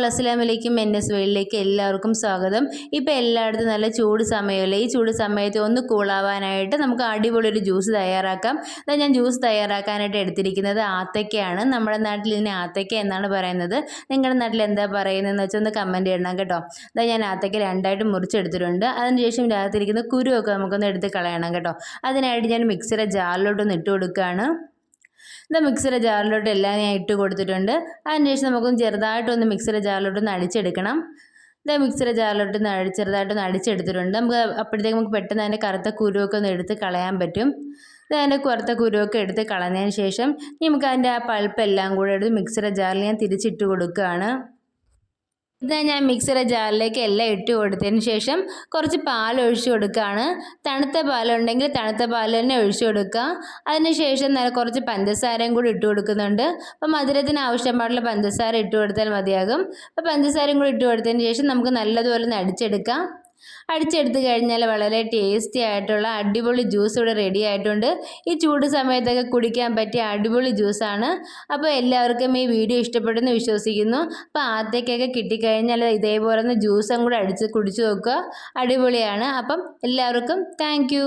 All അസ്സലാമലൈക്കും. NS വേൾഡിലേക്ക് എല്ലാവർക്കും സ്വാഗതം. ഇപ്പോൾ എല്ലായിടത്തും നല്ല ചൂട് സമയമല്ലേ. ഈ ചൂട് സമയത്ത് ഒന്ന് കൂളാവാനായിട്ട് നമുക്ക് അടിപൊളി ഒരു ജ്യൂസ് തയ്യാറാക്കാം. ഞാൻ ജ്യൂസ് തയ്യാറാക്കാനായിട്ട് എടുത്തിരിക്കുന്നത് ആത്തക്കയാണ്. നമ്മുടെ നാട്ടിൽ ഇതിനെ ആത്തക്ക എന്നാണ് പറയുന്നത്. നിങ്ങളുടെ നാട്ടിൽ എന്താ പറയുന്നതെന്ന് വെച്ചാൽ ഒന്ന് കമൻറ്റ് ചെയ്യണം കേട്ടോ. ഞാൻ ആത്തക്ക രണ്ടായിട്ട് മുറിച്ചെടുത്തിട്ടുണ്ട്. അതിനുശേഷം ഇതിനകത്തിരിക്കുന്ന കുരുവൊക്കെ നമുക്കൊന്ന് എടുത്ത് കളയണം കേട്ടോ. അതിനായിട്ട് ഞാൻ മിക്സിയുടെ ജാറിലോട്ടൊന്ന് ഇട്ട് കൊടുക്കുകയാണ്. മിക്സിയുടെ ജാറിലോട്ട് എല്ലാം ഞാൻ ഇട്ട് കൊടുത്തിട്ടുണ്ട്. അതിനുശേഷം നമുക്കൊന്ന് ചെറുതായിട്ടൊന്ന് മിക്സിയുടെ ജാറിലോട്ടൊന്ന് അടിച്ചെടുക്കണം. മിക്സിയുടെ ജാറിലോട്ട് ചെറുതായിട്ടൊന്ന് അടിച്ചെടുത്തിട്ടുണ്ട്. അപ്പോഴത്തേക്ക് നമുക്ക് പെട്ടെന്ന് അതിൻ്റെ കറുത്ത കുരുവൊക്കെ ഒന്ന് എടുത്ത് കളയാൻ പറ്റും. അതിൻ്റെ കറുത്ത കുരുവൊക്കെ എടുത്ത് കളഞ്ഞതിന് ശേഷം നമുക്ക് അതിൻ്റെ ആ പൾപ്പ് എല്ലാം കൂടെ എടുത്ത് മിക്സിയുടെ ജാറിൽ ഞാൻ തിരിച്ചിട്ട് കൊടുക്കുകയാണ്. ഞാൻ മിക്സിയുടെ ജാറിലേക്ക് എല്ലാം ഇട്ട് കൊടുത്തതിന് ശേഷം കുറച്ച് പാൽ ഒഴിച്ചു കൊടുക്കുകയാണ്. തണുത്ത പാലുണ്ടെങ്കിൽ തണുത്ത പാൽ തന്നെ ഒഴിച്ചു കൊടുക്കുക. അതിന് ശേഷം കുറച്ച് പഞ്ചസാരയും കൂടി ഇട്ട് കൊടുക്കുന്നുണ്ട്. അപ്പോൾ മധുരത്തിന് ആവശ്യമായിട്ടുള്ള പഞ്ചസാര ഇട്ട് കൊടുത്താൽ മതിയാകും. അപ്പോൾ പഞ്ചസാരയും കൂടി ഇട്ട് കൊടുത്തതിന് ശേഷം നമുക്ക് നല്ലതുപോലെ ഒന്ന് അടിച്ചെടുക്കാം. അടിച്ചെടുത്ത് കഴിഞ്ഞാൽ വളരെ ടേസ്റ്റി ആയിട്ടുള്ള അടിപൊളി ജ്യൂസ് ഇവിടെ റെഡി ആയിട്ടുണ്ട്. ഈ ചൂട് സമയത്തൊക്കെ കുടിക്കാൻ പറ്റിയ അടിപൊളി ജ്യൂസാണ്. അപ്പോൾ എല്ലാവർക്കും ഈ വീഡിയോ ഇഷ്ടപ്പെട്ടെന്ന് വിശ്വസിക്കുന്നു. അപ്പോൾ ആദ്യമൊക്കെ കിട്ടിക്കഴിഞ്ഞാൽ ഇതേപോലെ ഒന്ന് ജ്യൂസും കൂടെ അടിച്ച് കുടിച്ച് നോക്കുക. അടിപൊളിയാണ്. അപ്പം എല്ലാവർക്കും താങ്ക്